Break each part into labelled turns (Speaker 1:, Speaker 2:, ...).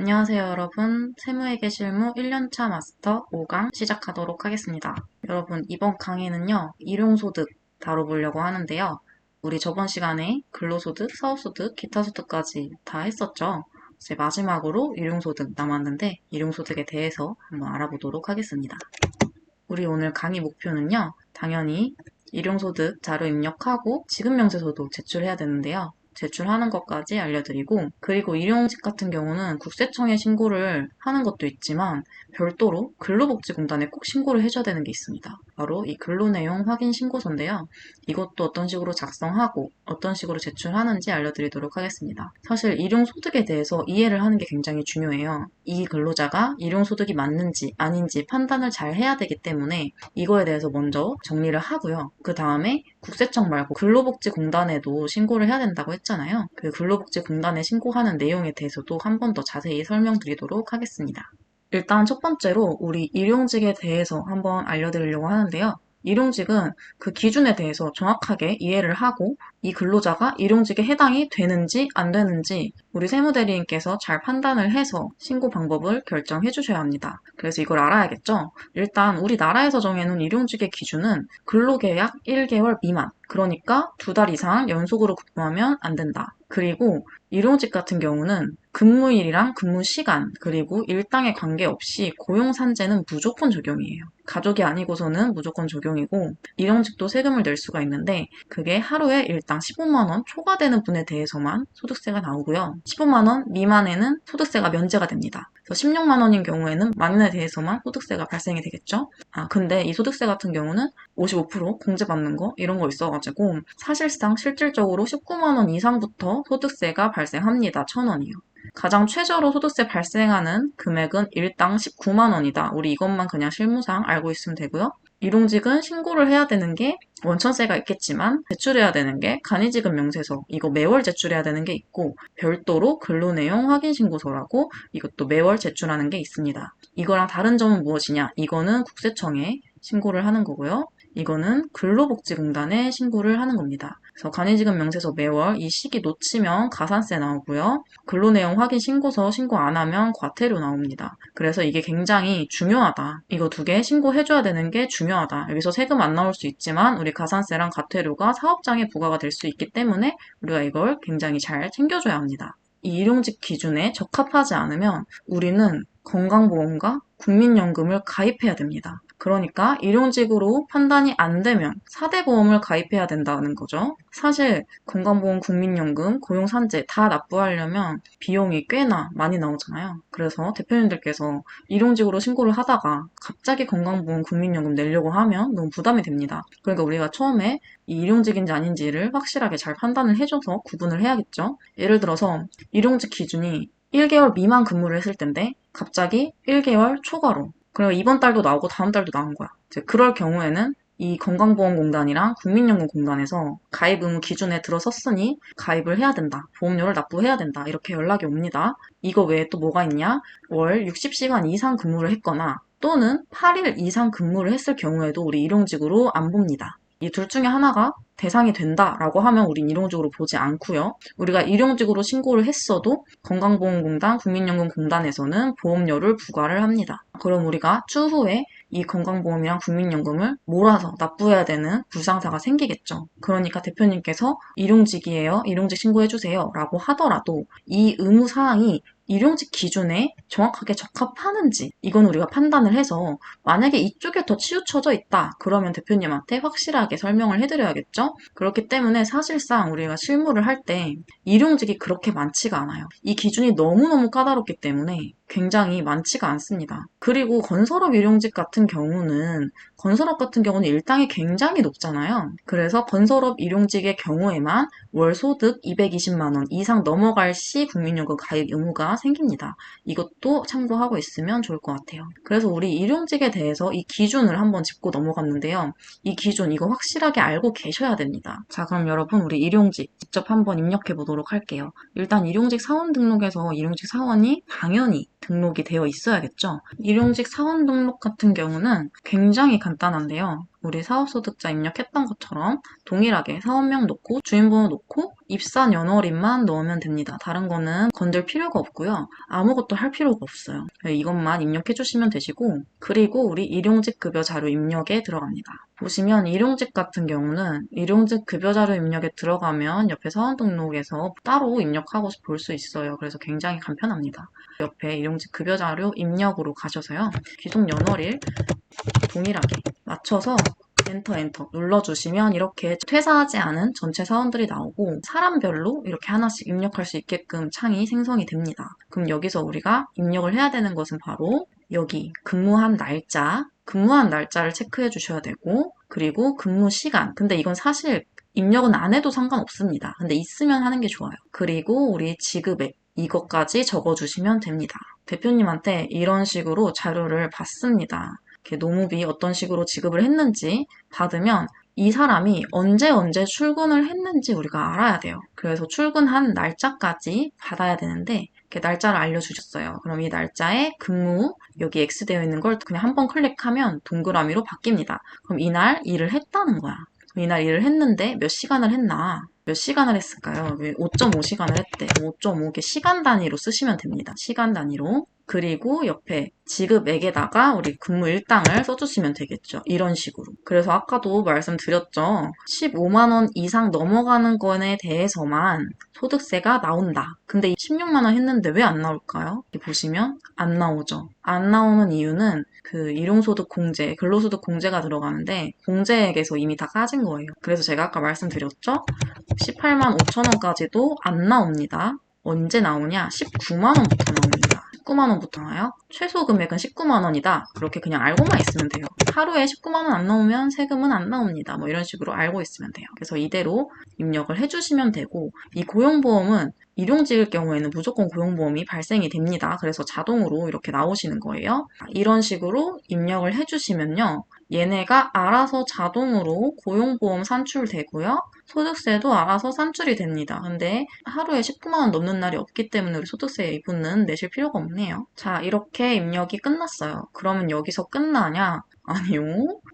Speaker 1: 안녕하세요, 여러분. 세무회계 실무 1년차 마스터 5강 시작하도록 하겠습니다. 여러분, 이번 강의는요, 일용소득 다뤄보려고 하는데요. 우리 저번 시간에 근로소득, 사업소득, 기타소득까지 다 했었죠. 이제 마지막으로 일용소득 남았는데, 일용소득에 대해서 한번 알아보도록 하겠습니다. 우리 오늘 강의 목표는요, 당연히 일용소득 자료 입력하고 지급명세서도 제출해야 되는데요. 제출하는 것까지 알려드리고, 그리고 일용직 같은 경우는 국세청에 신고를 하는 것도 있지만 별도로 근로복지공단에 꼭 신고를 해줘야 되는 게 있습니다. 바로 이 근로내용 확인 신고서인데요. 이것도 어떤 식으로 작성하고 어떤 식으로 제출하는지 알려드리도록 하겠습니다. 사실 일용소득에 대해서 이해를 하는 게 굉장히 중요해요. 이 근로자가 일용소득이 맞는지 아닌지 판단을 잘 해야 되기 때문에 이거에 대해서 먼저 정리를 하고요. 그 다음에 국세청 말고 근로복지공단에도 신고를 해야 된다고 했잖아요. 그 근로복지공단에 신고하는 내용에 대해서도 한 번 더 자세히 설명드리도록 하겠습니다. 일단 첫 번째로 우리 일용직에 대해서 한번 알려드리려고 하는데요. 일용직은 그 기준에 대해서 정확하게 이해를 하고 이 근로자가 일용직에 해당이 되는지 안 되는지 우리 세무대리인께서 잘 판단을 해서 신고 방법을 결정해 주셔야 합니다. 그래서 이걸 알아야겠죠? 일단 우리나라에서 정해놓은 일용직의 기준은 근로계약 1개월 미만, 그러니까 2달 이상 연속으로 근무하면 안 된다. 그리고 일용직 같은 경우는 근무일이랑 근무 시간, 그리고 일당에 관계없이 고용산재는 무조건 적용이에요. 가족이 아니고서는 무조건 적용이고, 일용직도 세금을 낼 수가 있는데, 그게 하루에 일당 15만원 초과되는 분에 대해서만 소득세가 나오고요. 15만원 미만에는 소득세가 면제가 됩니다. 그래서 16만원인 경우에는 만원에 대해서만 소득세가 발생이 되겠죠. 근데 이 소득세 같은 경우는 55% 공제받는 거 이런 거 있어가지고 사실상 실질적으로 19만원 이상부터 소득세가 발생합니다. 1,000원이요. 가장 최저로 소득세 발생하는 금액은 일당 19만 원이다. 우리 이것만 그냥 실무상 알고 있으면 되고요. 일용직은 신고를 해야 되는 게 원천세가 있겠지만 제출해야 되는 게 간이지급 명세서, 이거 매월 제출해야 되는 게 있고 별도로 근로내용 확인신고서라고 이것도 매월 제출하는 게 있습니다. 이거랑 다른 점은 무엇이냐? 이거는 국세청에 신고를 하는 거고요. 이거는 근로복지공단에 신고를 하는 겁니다. 그래서 간이지급 명세서 매월 이 시기 놓치면 가산세 나오고요. 근로내용 확인 신고서 신고 안 하면 과태료 나옵니다. 그래서 이게 굉장히 중요하다. 이거 두 개 신고해줘야 되는 게 중요하다. 여기서 세금 안 나올 수 있지만 우리 가산세랑 과태료가 사업장에 부과가 될 수 있기 때문에 우리가 이걸 굉장히 잘 챙겨줘야 합니다. 이 일용직 기준에 적합하지 않으면 우리는 건강보험과 국민연금을 가입해야 됩니다. 그러니까 일용직으로 판단이 안 되면 4대 보험을 가입해야 된다는 거죠. 사실 건강보험, 국민연금, 고용산재 다 납부하려면 비용이 꽤나 많이 나오잖아요. 그래서 대표님들께서 일용직으로 신고를 하다가 갑자기 건강보험, 국민연금 내려고 하면 너무 부담이 됩니다. 그러니까 우리가 처음에 이 일용직인지 아닌지를 확실하게 잘 판단을 해줘서 구분을 해야겠죠. 예를 들어서 일용직 기준이 1개월 미만 근무를 했을 텐데 갑자기 1개월 초과로, 그리고 이번 달도 나오고 다음 달도 나온 거야. 이제 그럴 경우에는 이 건강보험공단이랑 국민연금공단에서 가입 의무 기준에 들어섰으니 가입을 해야 된다. 보험료를 납부해야 된다. 이렇게 연락이 옵니다. 이거 외에 또 뭐가 있냐? 월 60시간 이상 근무를 했거나 또는 8일 이상 근무를 했을 경우에도 우리 일용직으로 안 봅니다. 이 둘 중에 하나가 대상이 된다라고 하면 우린 일용직으로 보지 않고요. 우리가 일용직으로 신고를 했어도 건강보험공단, 국민연금공단에서는 보험료를 부과를 합니다. 그럼 우리가 추후에 이 건강보험이랑 국민연금을 몰아서 납부해야 되는 불상사가 생기겠죠. 그러니까 대표님께서 일용직이에요, 일용직 신고해주세요 라고 하더라도 이 의무사항이 일용직 기준에 정확하게 적합하는지 이건 우리가 판단을 해서 만약에 이쪽에 더 치우쳐져 있다 그러면 대표님한테 확실하게 설명을 해드려야겠죠. 그렇기 때문에 사실상 우리가 실무를 할 때 일용직이 그렇게 많지가 않아요. 이 기준이 너무너무 까다롭기 때문에 굉장히 많지가 않습니다. 그리고 건설업 일용직 같은 경우는 일당이 굉장히 높잖아요. 그래서 건설업 일용직의 경우에만 월 소득 220만 원 이상 넘어갈 시 국민연금 가입 의무가 생깁니다. 이것도 참고하고 있으면 좋을 것 같아요. 그래서 우리 일용직에 대해서 이 기준을 한번 짚고 넘어갔는데요. 이 기준 이거 확실하게 알고 계셔야 됩니다. 자, 그럼 여러분 우리 일용직 직접 한번 입력해 보도록 할게요. 일단 일용직 사원 등록에서 일용직 사원이 당연히 등록이 되어 있어야겠죠. 일용직 사원 등록 같은 경우는 굉장히 간단한데요. 우리 사업소득자 입력했던 것처럼 동일하게 사업명 놓고 주민번호 놓고 입사 연월일만 넣으면 됩니다. 다른 거는 건들 필요가 없고요. 아무것도 할 필요가 없어요. 이것만 입력해 주시면 되시고, 그리고 우리 일용직 급여 자료 입력에 들어갑니다. 보시면 일용직 같은 경우는 일용직 급여 자료 입력에 들어가면 옆에 사원 등록에서 따로 입력하고 볼 수 있어요. 그래서 굉장히 간편합니다. 옆에 일용직 급여 자료 입력으로 가셔서요. 귀속 연월일 동일하게 맞춰서 엔터 눌러주시면 이렇게 퇴사하지 않은 전체 사원들이 나오고 사람별로 이렇게 하나씩 입력할 수 있게끔 창이 생성이 됩니다. 그럼 여기서 우리가 입력을 해야 되는 것은 바로 여기 근무한 날짜를 체크해 주셔야 되고, 그리고 근무 시간. 근데 이건 사실 입력은 안 해도 상관없습니다. 근데 있으면 하는 게 좋아요. 그리고 우리 지급액. 이것까지 적어주시면 됩니다. 대표님한테 이런 식으로 자료를 받습니다. 이렇게 노무비 어떤 식으로 지급을 했는지 받으면 이 사람이 언제 출근을 했는지 우리가 알아야 돼요. 그래서 출근한 날짜까지 받아야 되는데 이렇게 날짜를 알려주셨어요. 그럼 이 날짜에 근무 여기 X 되어 있는 걸 그냥 한번 클릭하면 동그라미로 바뀝니다. 그럼 이날 일을 했다는 거야. 이날 일을 했는데 몇 시간을 했나? 몇 시간을 했을까요? 5.5시간을 했대. 5.5개 시간 단위로 쓰시면 됩니다. 시간 단위로. 그리고 옆에 지급액에다가 우리 근무 일당을 써주시면 되겠죠. 이런 식으로. 그래서 아까도 말씀드렸죠. 15만 원 이상 넘어가는 거에 대해서만 소득세가 나온다. 근데 16만 원 했는데 왜 안 나올까요? 여기 보시면 안 나오죠. 안 나오는 이유는 그 일용소득 공제, 근로소득 공제가 들어가는데 공제액에서 이미 다 까진 거예요. 그래서 제가 아까 말씀드렸죠? 18만 5천 원까지도 안 나옵니다. 언제 나오냐? 19만 원부터 나옵니다. 19만 원부터 나요? 최소 금액은 19만 원이다. 그렇게 그냥 알고만 있으면 돼요. 하루에 19만 원 안 나오면 세금은 안 나옵니다. 뭐 이런 식으로 알고 있으면 돼요. 그래서 이대로 입력을 해주시면 되고, 이 고용보험은 일용직일 경우에는 무조건 고용보험이 발생이 됩니다. 그래서 자동으로 이렇게 나오시는 거예요. 이런 식으로 입력을 해주시면요. 얘네가 알아서 자동으로 고용보험 산출되고요. 소득세도 알아서 산출이 됩니다. 근데 하루에 19만 원 넘는 날이 없기 때문에 우리 소득세 이분은 내실 필요가 없네요. 자, 이렇게 입력이 끝났어요. 그러면 여기서 끝나냐? 아니요.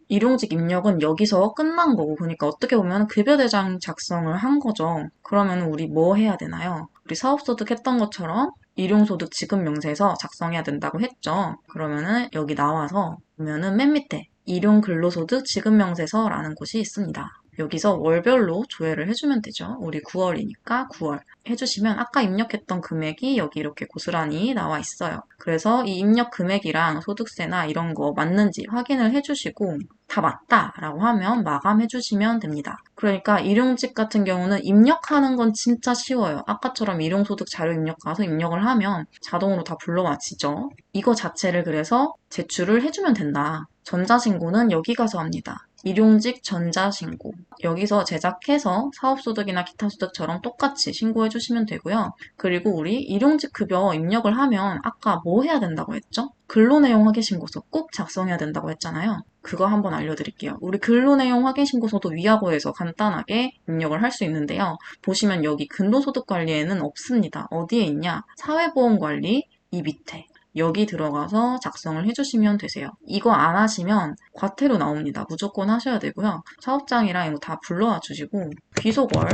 Speaker 1: 일용직 입력은 여기서 끝난 거고, 그러니까 어떻게 보면 급여대장 작성을 한 거죠. 그러면 우리 뭐 해야 되나요? 우리 사업소득 했던 것처럼 일용소득 지급명세서 작성해야 된다고 했죠. 그러면은 여기 나와서 보면은 맨 밑에 일용근로소득 지급명세서라는 곳이 있습니다. 여기서 월별로 조회를 해주면 되죠. 우리 9월이니까 9월 해주시면 아까 입력했던 금액이 여기 이렇게 고스란히 나와 있어요. 그래서 이 입력 금액이랑 소득세나 이런 거 맞는지 확인을 해주시고 다 맞다라고 하면 마감해주시면 됩니다. 그러니까 일용직 같은 경우는 입력하는 건 진짜 쉬워요. 아까처럼 일용소득 자료 입력 가서 입력을 하면 자동으로 다 불러와지죠. 이거 자체를 그래서 제출을 해주면 된다. 전자신고는 여기 가서 합니다. 일용직 전자신고. 여기서 제작해서 사업소득이나 기타소득처럼 똑같이 신고해 주시면 되고요. 그리고 우리 일용직 급여 입력을 하면 아까 뭐 해야 된다고 했죠? 근로내용 확인신고서 꼭 작성해야 된다고 했잖아요. 그거 한번 알려드릴게요. 우리 근로내용 확인신고서도 위아고에서 간단하게 입력을 할 수 있는데요. 보시면 여기 근로소득관리에는 없습니다. 어디에 있냐? 사회보험관리 이 밑에. 여기 들어가서 작성을 해주시면 되세요. 이거 안 하시면 과태료 나옵니다. 무조건 하셔야 되고요. 사업장이랑 이거 다 불러와 주시고 귀속월,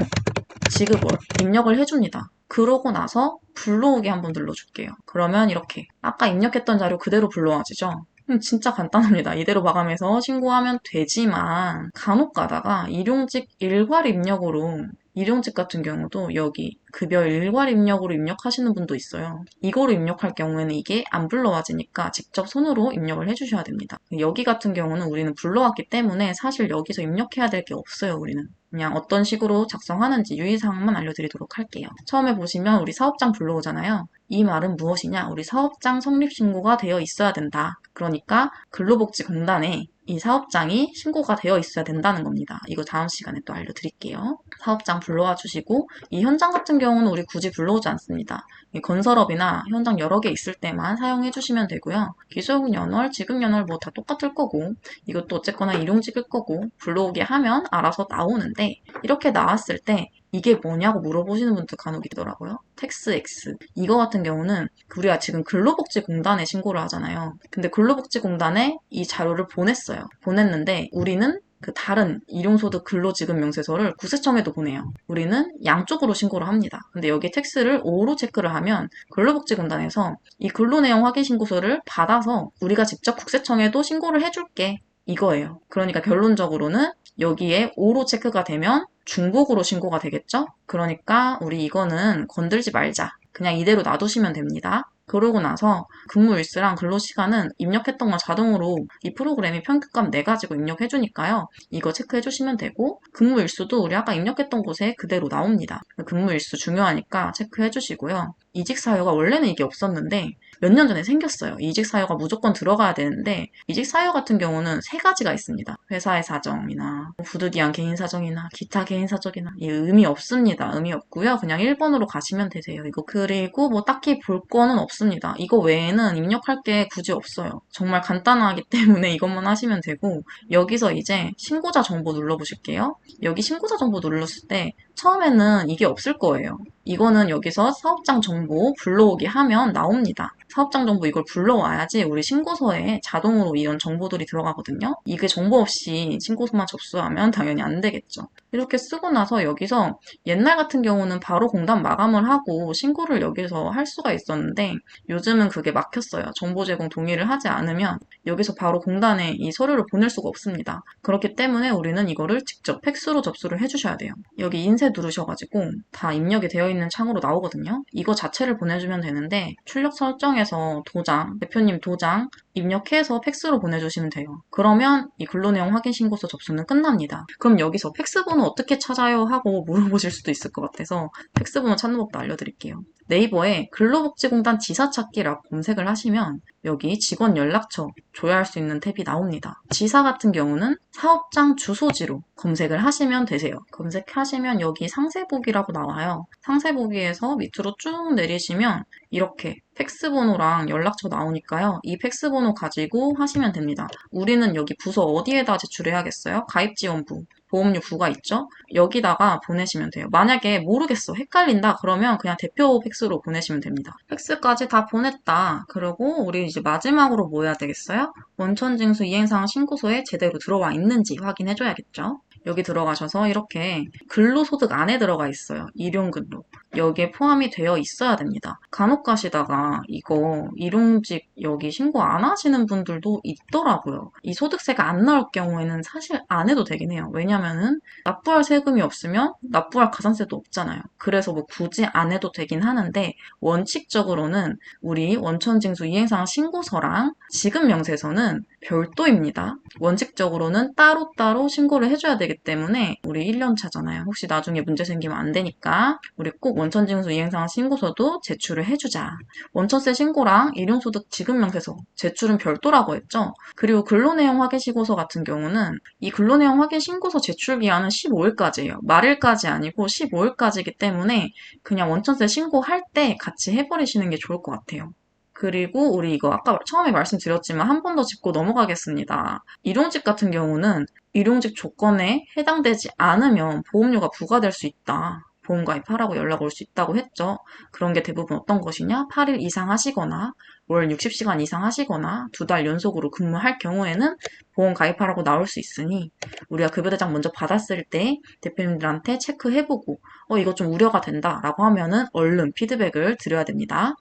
Speaker 1: 지급월 입력을 해줍니다. 그러고 나서 불러오기 한번 눌러줄게요. 그러면 이렇게 아까 입력했던 자료 그대로 불러와지죠? 진짜 간단합니다. 이대로 마감해서 신고하면 되지만 간혹 가다가 일용직 일괄 입력으로 일용직 같은 경우도 여기 급여 일괄 입력으로 입력하시는 분도 있어요. 이거로 입력할 경우에는 이게 안 불러와지니까 직접 손으로 입력을 해주셔야 됩니다. 여기 같은 경우는 우리는 불러왔기 때문에 사실 여기서 입력해야 될 게 없어요, 우리는. 그냥 어떤 식으로 작성하는지 유의사항만 알려드리도록 할게요. 처음에 보시면 우리 사업장 불러오잖아요. 이 말은 무엇이냐? 우리 사업장 성립신고가 되어 있어야 된다. 그러니까 근로복지공단에 이 사업장이 신고가 되어 있어야 된다는 겁니다. 이거 다음 시간에 또 알려드릴게요. 사업장 불러와 주시고 이 현장 같은 경우는 우리 굳이 불러오지 않습니다. 건설업이나 현장 여러 개 있을 때만 사용해 주시면 되고요. 기소용 연월, 지급 연월 뭐 다 똑같을 거고 이것도 어쨌거나 일용직일 거고 불러오게 하면 알아서 나오는데 이렇게 나왔을 때 이게 뭐냐고 물어보시는 분들 간혹 있더라고요. 텍스X. 이거 같은 경우는 우리가 지금 근로복지공단에 신고를 하잖아요. 근데 근로복지공단에 이 자료를 보냈어요. 보냈는데 우리는 그 다른 일용소득 근로지급명세서를 국세청에도 보내요. 우리는 양쪽으로 신고를 합니다. 근데 여기 텍스를 O로 체크를 하면 근로복지공단에서 이 근로내용 확인 신고서를 받아서 우리가 직접 국세청에도 신고를 해줄게. 이거예요. 그러니까 결론적으로는 여기에 O로 체크가 되면 중복으로 신고가 되겠죠? 그러니까 우리 이거는 건들지 말자. 그냥 이대로 놔두시면 됩니다. 그러고 나서 근무일수랑 근로시간은 입력했던 건 자동으로 이 프로그램이 평균값 내가지고 입력해주니까요. 이거 체크해주시면 되고 근무일수도 우리 아까 입력했던 곳에 그대로 나옵니다. 근무일수 중요하니까 체크해주시고요. 이직사유가 원래는 이게 없었는데 몇 년 전에 생겼어요. 이직사유가 무조건 들어가야 되는데 이직사유 같은 경우는 세 가지가 있습니다. 회사의 사정이나 부득이한 개인 사정이나 기타 개인 사정이나 이 의미 없습니다. 의미 없고요. 그냥 1번으로 가시면 되세요. 이거 그리고 뭐 딱히 볼 거는 없습니다. 이거 외에는 입력할 게 굳이 없어요. 정말 간단하기 때문에 이것만 하시면 되고 여기서 이제 신고자 정보 눌러보실게요. 여기 신고자 정보 눌렀을 때 처음에는 이게 없을 거예요. 이거는 여기서 사업장 정보 불러오기 하면 나옵니다. 사업장 정보 이걸 불러와야지 우리 신고서에 자동으로 이런 정보들이 들어가거든요. 이게 정보 없이 신고서만 접수하면 당연히 안 되겠죠. 이렇게 쓰고 나서 여기서 옛날 같은 경우는 바로 공단 마감을 하고 신고를 여기서 할 수가 있었는데 요즘은 그게 막혔어요. 정보 제공 동의를 하지 않으면 여기서 바로 공단에 이 서류를 보낼 수가 없습니다. 그렇기 때문에 우리는 이거를 직접 팩스로 접수를 해주셔야 돼요. 여기 인쇄 누르셔가지고 다 입력이 되어 있는 창으로 나오거든요. 이거 자체를 보내주면 되는데 출력 설정에서 도장, 대표님 도장 입력해서 팩스로 보내주시면 돼요. 그러면 이 근로내용 확인 신고서 접수는 끝납니다. 그럼 여기서 팩스 번호 어떻게 찾아요? 하고 물어보실 수도 있을 것 같아서 팩스 번호 찾는 법도 알려드릴게요. 네이버에 근로복지공단 지사찾기라고 검색을 하시면 여기 직원 연락처 조회할 수 있는 탭이 나옵니다. 지사 같은 경우는 사업장 주소지로 검색을 하시면 되세요. 검색하시면 여기 상세보기라고 나와요. 상세보기에서 밑으로 쭉 내리시면 이렇게 팩스 번호랑 연락처 나오니까요. 이 팩스 번호 가지고 하시면 됩니다. 우리는 여기 부서 어디에다 제출해야겠어요? 가입지원부. 보험료 부가 있죠? 여기다가 보내시면 돼요. 만약에 모르겠어, 헷갈린다 그러면 그냥 대표 팩스로 보내시면 됩니다. 팩스까지 다 보냈다. 그리고 우리 이제 마지막으로 뭐 해야 되겠어요? 원천징수 이행사항 신고서에 제대로 들어와 있는지 확인해줘야겠죠? 여기 들어가셔서 이렇게 근로소득 안에 들어가 있어요. 일용근로. 여기에 포함이 되어 있어야 됩니다. 간혹 가시다가 이거 일용직 여기 신고 안 하시는 분들도 있더라고요. 이 소득세가 안 나올 경우에는 사실 안 해도 되긴 해요. 왜냐면은 납부할 세금이 없으면 납부할 가산세도 없잖아요. 그래서 뭐 굳이 안 해도 되긴 하는데 원칙적으로는 우리 원천징수 이행사항 신고서랑 지급명세서는 별도입니다. 원칙적으로는 따로따로 신고를 해줘야 되기 때문에 우리 1년 차잖아요. 혹시 나중에 문제 생기면 안 되니까 우리 꼭 원천징수 이행사항 신고서도 제출을 해주자. 원천세 신고랑 일용소득 지급명세서 제출은 별도라고 했죠. 그리고 근로내용 확인 신고서 같은 경우는 이 근로내용 확인 신고서 제출 기한은 15일까지예요. 말일까지 아니고 15일까지이기 때문에 그냥 원천세 신고할 때 같이 해버리시는 게 좋을 것 같아요. 그리고 우리 이거 아까 처음에 말씀드렸지만 한 번 더 짚고 넘어가겠습니다. 일용직 같은 경우는 일용직 조건에 해당되지 않으면 보험료가 부과될 수 있다. 보험 가입하라고 연락 올 수 있다고 했죠. 그런 게 대부분 어떤 것이냐? 8일 이상 하시거나 월 60시간 이상 하시거나 2달 연속으로 근무할 경우에는 보험 가입하라고 나올 수 있으니 우리가 급여대장 먼저 받았을 때 대표님들한테 체크해보고 이거 좀 우려가 된다라고 하면은 얼른 피드백을 드려야 됩니다.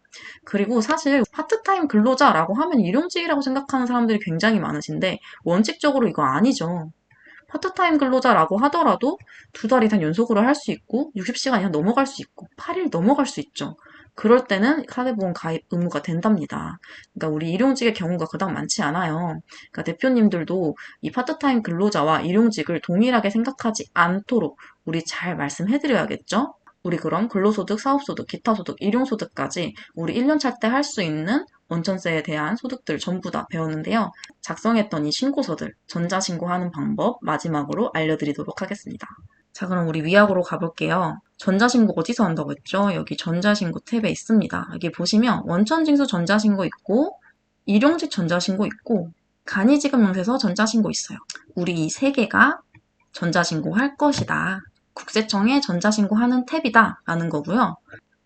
Speaker 1: 그리고 사실 파트타임 근로자라고 하면 일용직이라고 생각하는 사람들이 굉장히 많으신데 원칙적으로 이거 아니죠. 파트타임 근로자라고 하더라도 2달 이상 연속으로 할 수 있고 60시간 이상 넘어갈 수 있고 8일 넘어갈 수 있죠. 그럴 때는 사대보험 가입 의무가 된답니다. 그러니까 우리 일용직의 경우가 그닥 많지 않아요. 그러니까 대표님들도 이 파트타임 근로자와 일용직을 동일하게 생각하지 않도록 우리 잘 말씀해드려야겠죠? 우리 그럼 근로소득, 사업소득, 기타소득, 일용소득까지 우리 1년 차 때 할 수 있는 원천세에 대한 소득들 전부 다 배웠는데요. 작성했던 이 신고서들, 전자신고하는 방법 마지막으로 알려드리도록 하겠습니다. 자, 그럼 우리 위약으로 가볼게요. 전자신고 어디서 한다고 했죠? 여기 전자신고 탭에 있습니다. 여기 보시면 원천징수 전자신고 있고 일용직 전자신고 있고 간이지급명세서 전자신고 있어요. 우리 이 세 개가 전자신고 할 것이다. 국세청에 전자신고하는 탭이다 라는 거고요.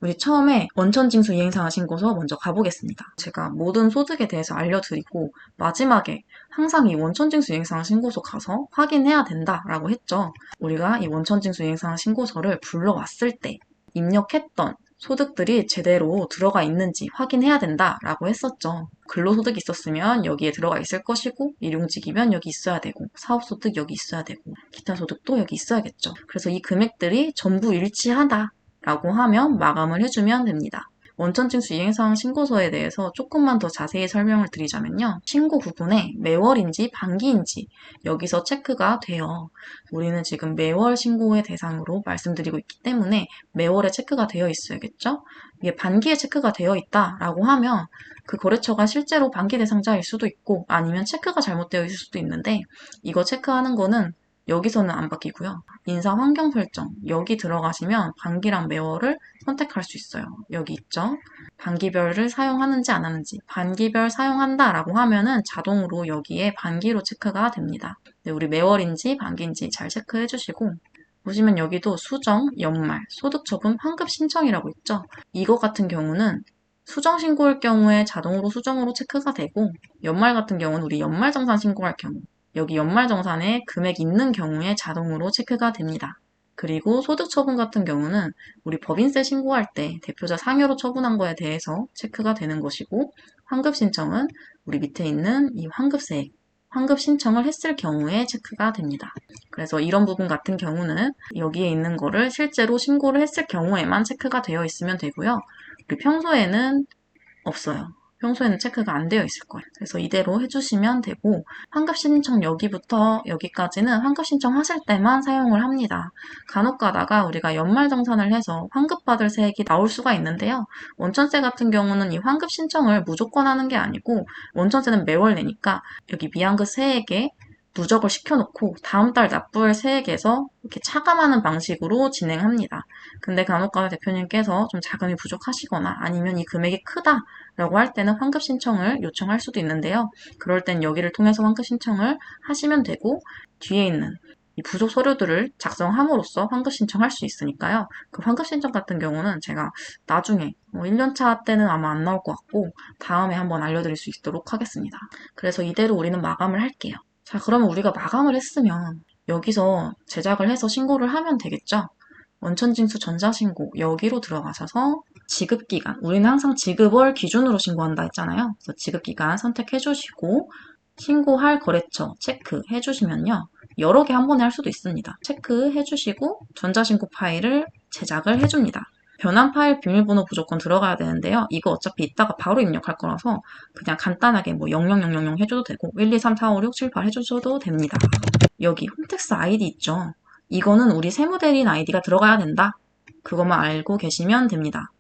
Speaker 1: 우리 처음에 원천징수 이행상환 신고서 먼저 가보겠습니다. 제가 모든 소득에 대해서 알려드리고 마지막에 항상 이 원천징수 이행상환 신고서 가서 확인해야 된다라고 했죠. 우리가 이 원천징수 이행상환 신고서를 불러왔을 때 입력했던 소득들이 제대로 들어가 있는지 확인해야 된다라고 했었죠. 근로소득이 있었으면 여기에 들어가 있을 것이고 일용직이면 여기 있어야 되고 사업소득 여기 있어야 되고 기타 소득도 여기 있어야겠죠. 그래서 이 금액들이 전부 일치하다 라고 하면 마감을 해주면 됩니다. 원천징수 이행사항 신고서에 대해서 조금만 더 자세히 설명을 드리자면요. 신고 부분에 매월인지 반기인지 여기서 체크가 돼요. 우리는 지금 매월 신고의 대상으로 말씀드리고 있기 때문에 매월에 체크가 되어 있어야겠죠? 이게 반기에 체크가 되어 있다라고 하면 그 거래처가 실제로 반기 대상자일 수도 있고 아니면 체크가 잘못되어 있을 수도 있는데 이거 체크하는 거는 여기서는 안 바뀌고요. 인사 환경 설정 여기 들어가시면 반기랑 매월을 선택할 수 있어요. 여기 있죠. 반기별을 사용하는지 안 하는지 반기별 사용한다라고 하면은 자동으로 여기에 반기로 체크가 됩니다. 네, 우리 매월인지 반기인지 잘 체크해 주시고 보시면 여기도 수정, 연말, 소득처분, 환급 신청이라고 있죠. 이거 같은 경우는 수정 신고일 경우에 자동으로 수정으로 체크가 되고 연말 같은 경우는 우리 연말정산 신고할 경우 여기 연말정산에 금액 있는 경우에 자동으로 체크가 됩니다. 그리고 소득처분 같은 경우는 우리 법인세 신고할 때 대표자 상여로 처분한 거에 대해서 체크가 되는 것이고 환급 신청은 우리 밑에 있는 이 환급세액, 환급 신청을 했을 경우에 체크가 됩니다. 그래서 이런 부분 같은 경우는 여기에 있는 거를 실제로 신고를 했을 경우에만 체크가 되어 있으면 되고요. 우리 평소에는 없어요. 평소에는 체크가 안 되어 있을 거예요. 그래서 이대로 해주시면 되고 환급 신청 여기부터 여기까지는 환급 신청하실 때만 사용을 합니다. 간혹 가다가 우리가 연말정산을 해서 환급받을 세액이 나올 수가 있는데요. 원천세 같은 경우는 이 환급 신청을 무조건 하는 게 아니고 원천세는 매월 내니까 여기 미환급 세액에 누적을 시켜놓고 다음 달 납부할 세액에서 이렇게 차감하는 방식으로 진행합니다. 근데 간혹가다 대표님께서 좀 자금이 부족하시거나 아니면 이 금액이 크다라고 할 때는 환급 신청을 요청할 수도 있는데요. 그럴 땐 여기를 통해서 환급 신청을 하시면 되고 뒤에 있는 이 부족 서류들을 작성함으로써 환급 신청할 수 있으니까요. 그 환급 신청 같은 경우는 제가 나중에 1년차 때는 아마 안 나올 것 같고 다음에 한번 알려드릴 수 있도록 하겠습니다. 그래서 이대로 우리는 마감을 할게요. 자, 그러면 우리가 마감을 했으면 여기서 제작을 해서 신고를 하면 되겠죠? 원천징수 전자신고 여기로 들어가셔서 지급기간 우리는 항상 지급월 기준으로 신고한다 했잖아요. 그래서 지급기간 선택해 주시고 신고할 거래처 체크해 주시면요. 여러 개 한 번에 할 수도 있습니다. 체크해 주시고 전자신고 파일을 제작을 해줍니다. 변환 파일 비밀번호 무조건 들어가야 되는데요. 이거 어차피 이따가 바로 입력할 거라서 그냥 간단하게 뭐 0000 해줘도 되고 1, 2, 3, 4, 5, 6, 7, 8 해주셔도 됩니다. 여기 홈택스 아이디 있죠. 이거는 우리 세무대리인 아이디가 들어가야 된다. 그것만 알고 계시면 됩니다.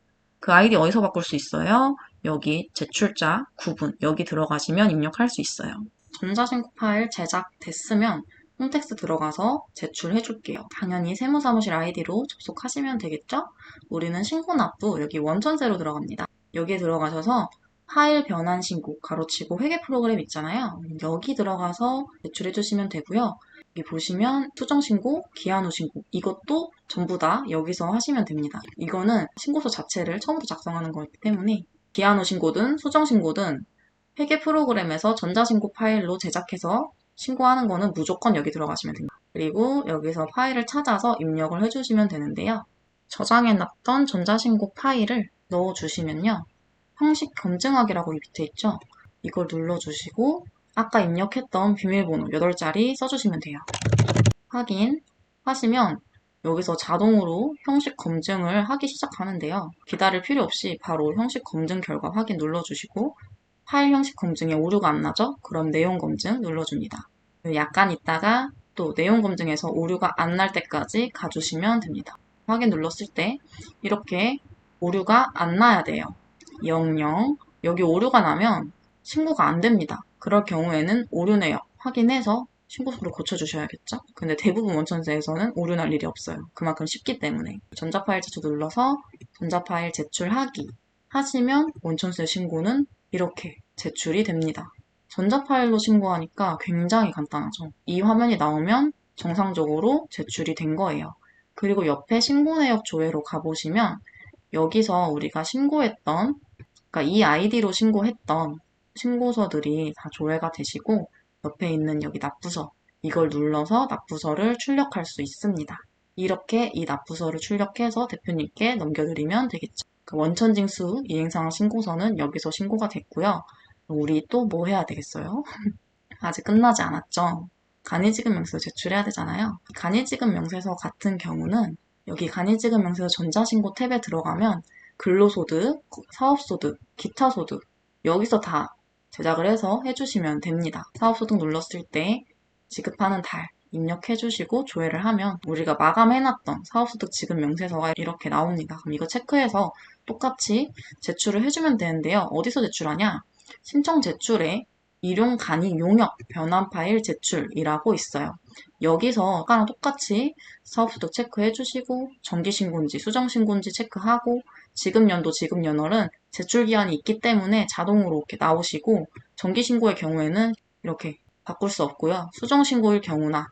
Speaker 1: 그 아이디 어디서 바꿀 수 있어요? 여기 제출자 구분 여기 들어가시면 입력할 수 있어요. 전자신고 파일 제작됐으면 홈택스 들어가서 제출해 줄게요. 당연히 세무사무실 아이디로 접속하시면 되겠죠? 우리는 신고납부 여기 원천세로 들어갑니다. 여기에 들어가셔서 파일 변환 신고 가로치고 회계 프로그램 있잖아요. 여기 들어가서 제출해 주시면 되고요. 여기 보시면 수정신고, 기한 후 신고 이것도 전부 다 여기서 하시면 됩니다. 이거는 신고서 자체를 처음부터 작성하는 거기 때문에 기한 후 신고든 수정신고든 회계 프로그램에서 전자신고 파일로 제작해서 신고하는 거는 무조건 여기 들어가시면 됩니다. 그리고 여기서 파일을 찾아서 입력을 해주시면 되는데요. 저장해놨던 전자신고 파일을 넣어주시면요. 형식 검증하기라고 이 밑에 있죠? 이걸 눌러주시고 아까 입력했던 비밀번호 8자리 써주시면 돼요. 확인 하시면 여기서 자동으로 형식 검증을 하기 시작하는데요. 기다릴 필요 없이 바로 형식 검증 결과 확인 눌러주시고 파일 형식 검증에 오류가 안 나죠? 그럼 내용 검증 눌러줍니다. 약간 있다가 또 내용 검증에서 오류가 안 날 때까지 가주시면 됩니다. 확인 눌렀을 때 이렇게 오류가 안 나야 돼요. 00 여기 오류가 나면 신고가 안 됩니다. 그럴 경우에는 오류 내역 확인해서 신고서를 고쳐주셔야겠죠? 근데 대부분 원천세에서는 오류 날 일이 없어요. 그만큼 쉽기 때문에. 전자파일 제출 눌러서 전자파일 제출하기 하시면 원천세 신고는 이렇게 제출이 됩니다. 전자파일로 신고하니까 굉장히 간단하죠. 이 화면이 나오면 정상적으로 제출이 된 거예요. 그리고 옆에 신고내역 조회로 가보시면 여기서 우리가 신고했던, 그러니까 이 아이디로 신고했던 신고서들이 다 조회가 되시고 옆에 있는 여기 납부서 이걸 눌러서 납부서를 출력할 수 있습니다. 이렇게 이 납부서를 출력해서 대표님께 넘겨드리면 되겠죠. 그 원천징수 이행상황 신고서는 여기서 신고가 됐고요. 우리 또 뭐 해야 되겠어요? 아직 끝나지 않았죠. 간이지급 명세서 제출해야 되잖아요. 간이지급 명세서 같은 경우는 여기 간이지급 명세서 전자신고 탭에 들어가면 근로소득, 사업소득, 기타소득 여기서 다 제작을 해서 해주시면 됩니다. 사업소득 눌렀을 때 지급하는 달 입력해주시고 조회를 하면 우리가 마감해놨던 사업소득 지급 명세서가 이렇게 나옵니다. 그럼 이거 체크해서 똑같이 제출을 해주면 되는데요. 어디서 제출하냐? 신청 제출에 일용 간이 용역 변환 파일 제출이라고 있어요. 여기서 아까랑 똑같이 사업소득 체크해 주시고 정기신고인지 수정신고인지 체크하고 지급연도 지급연월은 제출기한이 있기 때문에 자동으로 이렇게 나오시고 정기신고의 경우에는 이렇게 바꿀 수 없고요. 수정신고일 경우나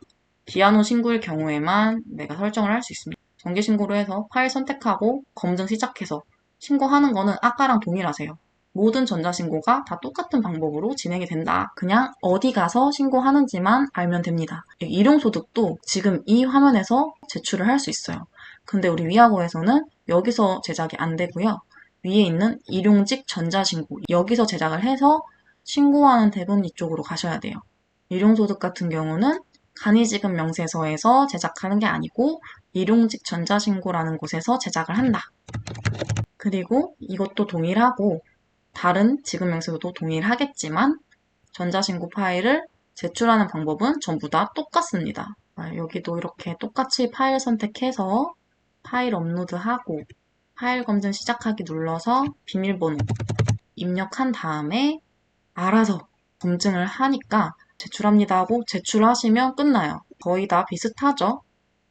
Speaker 1: 기한 후 신고일 경우에만 내가 설정을 할 수 있습니다. 정기신고로 해서 파일 선택하고 검증 시작해서 신고하는 거는 아까랑 동일하세요. 모든 전자신고가 다 똑같은 방법으로 진행이 된다. 그냥 어디 가서 신고하는지만 알면 됩니다. 일용소득도 지금 이 화면에서 제출을 할 수 있어요. 근데 우리 위아고에서는 여기서 제작이 안 되고요. 위에 있는 일용직 전자신고 여기서 제작을 해서 신고하는 탭은 이쪽으로 가셔야 돼요. 일용소득 같은 경우는 간이지급 명세서에서 제작하는 게 아니고 일용직 전자신고라는 곳에서 제작을 한다. 그리고 이것도 동일하고 다른 지급명세서도 동일하겠지만 전자신고 파일을 제출하는 방법은 전부 다 똑같습니다. 여기도 이렇게 똑같이 파일 선택해서 파일 업로드하고 파일 검증 시작하기 눌러서 비밀번호 입력한 다음에 알아서 검증을 하니까 제출합니다 하고 제출하시면 끝나요. 거의 다 비슷하죠?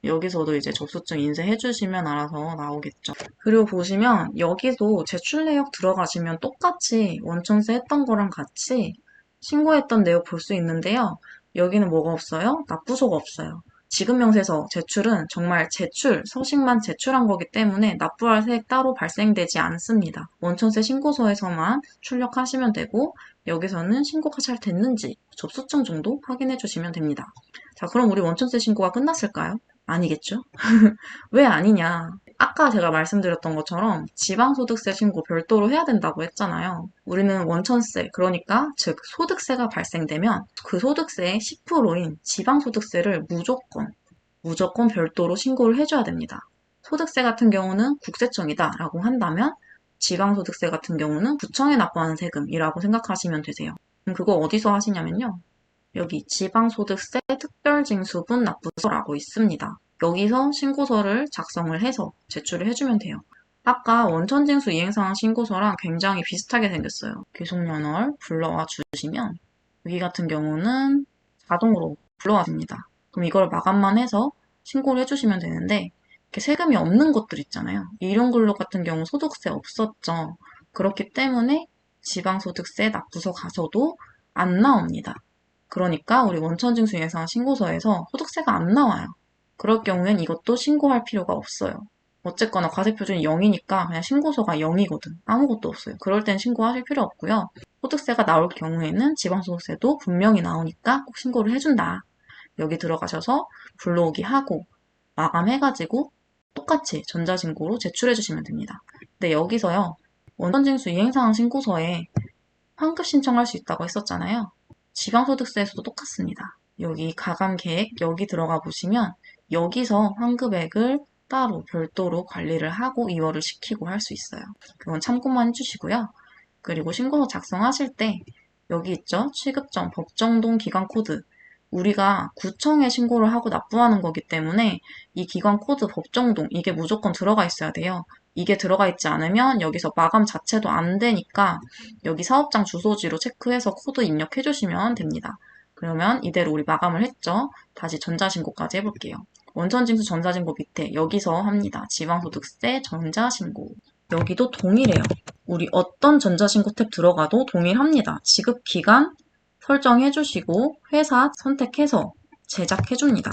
Speaker 1: 여기서도 이제 접수증 인쇄해 주시면 알아서 나오겠죠. 그리고 보시면 여기도 제출 내역 들어가시면 똑같이 원천세 했던 거랑 같이 신고했던 내역 볼 수 있는데요. 여기는 뭐가 없어요? 납부서가 없어요. 지급명세서 제출은 정말 제출, 서식만 제출한 거기 때문에 납부할 세액 따로 발생되지 않습니다. 원천세 신고서에서만 출력하시면 되고 여기서는 신고가 잘 됐는지 접수증 정도 확인해 주시면 됩니다. 자, 그럼 우리 원천세 신고가 끝났을까요? 아니겠죠? 왜 아니냐? 아까 제가 말씀드렸던 것처럼 지방소득세 신고 별도로 해야 된다고 했잖아요. 우리는 원천세, 그러니까 즉 소득세가 발생되면 그 소득세의 10%인 지방소득세를 무조건 별도로 신고를 해줘야 됩니다. 소득세 같은 경우는 국세청이다 라고 한다면 지방소득세 같은 경우는 구청에 납부하는 세금이라고 생각하시면 되세요. 그럼 그거 어디서 하시냐면요. 여기 지방소득세 특별징수분 납부서라고 있습니다. 여기서 신고서를 작성을 해서 제출을 해주면 돼요. 아까 원천징수 이행상황 신고서랑 굉장히 비슷하게 생겼어요. 귀속연월 불러와 주시면 여기 같은 경우는 자동으로 불러와 줍니다. 그럼 이걸 마감만 해서 신고를 해주시면 되는데 이렇게 세금이 없는 것들 있잖아요. 일용근로 같은 경우 소득세 없었죠. 그렇기 때문에 지방소득세 납부서 가서도 안 나옵니다. 그러니까 우리 원천징수 이행상황 신고서에서 소득세가 안 나와요. 그럴 경우엔 이것도 신고할 필요가 없어요. 어쨌거나 과세표준이 0이니까 그냥 신고서가 0이거든. 아무것도 없어요. 그럴 땐 신고하실 필요 없고요. 소득세가 나올 경우에는 지방소득세도 분명히 나오니까 꼭 신고를 해준다. 여기 들어가셔서 불러오기 하고 마감해가지고 똑같이 전자신고로 제출해주시면 됩니다. 근데 여기서요. 원천징수 이행상황 신고서에 환급 신청할 수 있다고 했었잖아요. 지방소득세에서도 똑같습니다. 여기 가감계획 여기 들어가 보시면 여기서 환급액을 따로 별도로 관리를 하고 이월을 시키고 할 수 있어요. 그건 참고만 해주시고요. 그리고 신고서 작성하실 때 여기 있죠? 취급점 법정동 기관 코드 우리가 구청에 신고를 하고 납부하는 거기 때문에 이 기관 코드 법정동 이게 무조건 들어가 있어야 돼요. 이게 들어가 있지 않으면 여기서 마감 자체도 안 되니까 여기 사업장 주소지로 체크해서 코드 입력해 주시면 됩니다. 그러면 이대로 우리 마감을 했죠. 다시 전자신고까지 해볼게요. 원천징수 전자신고 밑에 여기서 합니다. 지방소득세 전자신고. 여기도 동일해요. 우리 어떤 전자신고 탭 들어가도 동일합니다. 지급기간 설정해주시고 회사 선택해서 제작해줍니다.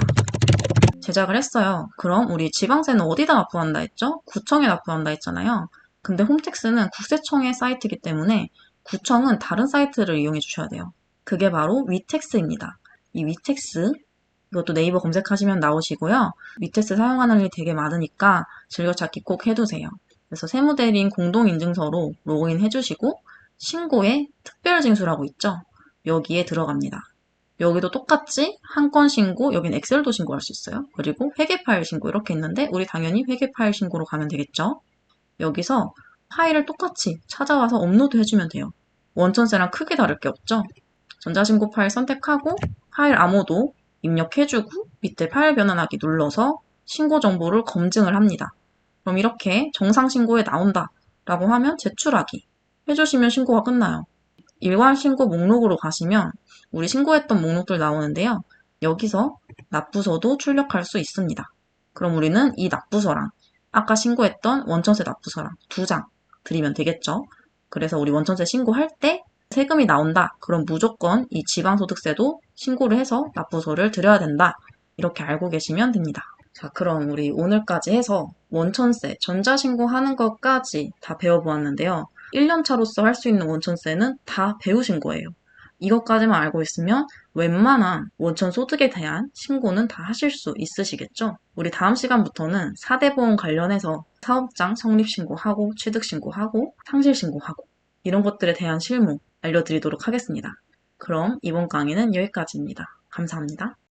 Speaker 1: 제작을 했어요. 그럼 우리 지방세는 어디다 납부한다 했죠? 구청에 납부한다 했잖아요. 근데 홈택스는 국세청의 사이트이기 때문에 구청은 다른 사이트를 이용해 주셔야 돼요. 그게 바로 위택스입니다. 이 위택스, 이것도 네이버 검색하시면 나오시고요. 위택스 사용하는 일이 되게 많으니까 즐겨찾기 꼭 해두세요. 그래서 세무대리인 공동인증서로 로그인 해주시고 신고에 특별징수라고 있죠? 여기에 들어갑니다. 여기도 똑같이 한 건 신고, 여긴 엑셀도 신고할 수 있어요. 그리고 회계 파일 신고 이렇게 있는데 우리 당연히 회계 파일 신고로 가면 되겠죠. 여기서 파일을 똑같이 찾아와서 업로드 해주면 돼요. 원천세랑 크게 다를 게 없죠. 전자신고 파일 선택하고 파일 암호도 입력해주고 밑에 파일 변환하기 눌러서 신고 정보를 검증을 합니다. 그럼 이렇게 정상 신고에 나온다 라고 하면 제출하기 해주시면 신고가 끝나요. 일괄 신고 목록으로 가시면 우리 신고했던 목록들 나오는데요. 여기서 납부서도 출력할 수 있습니다. 그럼 우리는 이 납부서랑 아까 신고했던 원천세 납부서랑 2장 드리면 되겠죠. 그래서 우리 원천세 신고할 때 세금이 나온다. 그럼 무조건 이 지방소득세도 신고를 해서 납부서를 드려야 된다. 이렇게 알고 계시면 됩니다. 자, 그럼 우리 오늘까지 해서 원천세, 전자신고하는 것까지 다 배워보았는데요. 1년차로서 할 수 있는 원천세는 다 배우신 거예요. 이것까지만 알고 있으면 웬만한 원천 소득에 대한 신고는 다 하실 수 있으시겠죠? 우리 다음 시간부터는 4대 보험 관련해서 사업장 성립 신고하고 취득 신고하고 상실 신고하고 이런 것들에 대한 실무 알려드리도록 하겠습니다. 그럼 이번 강의는 여기까지입니다. 감사합니다.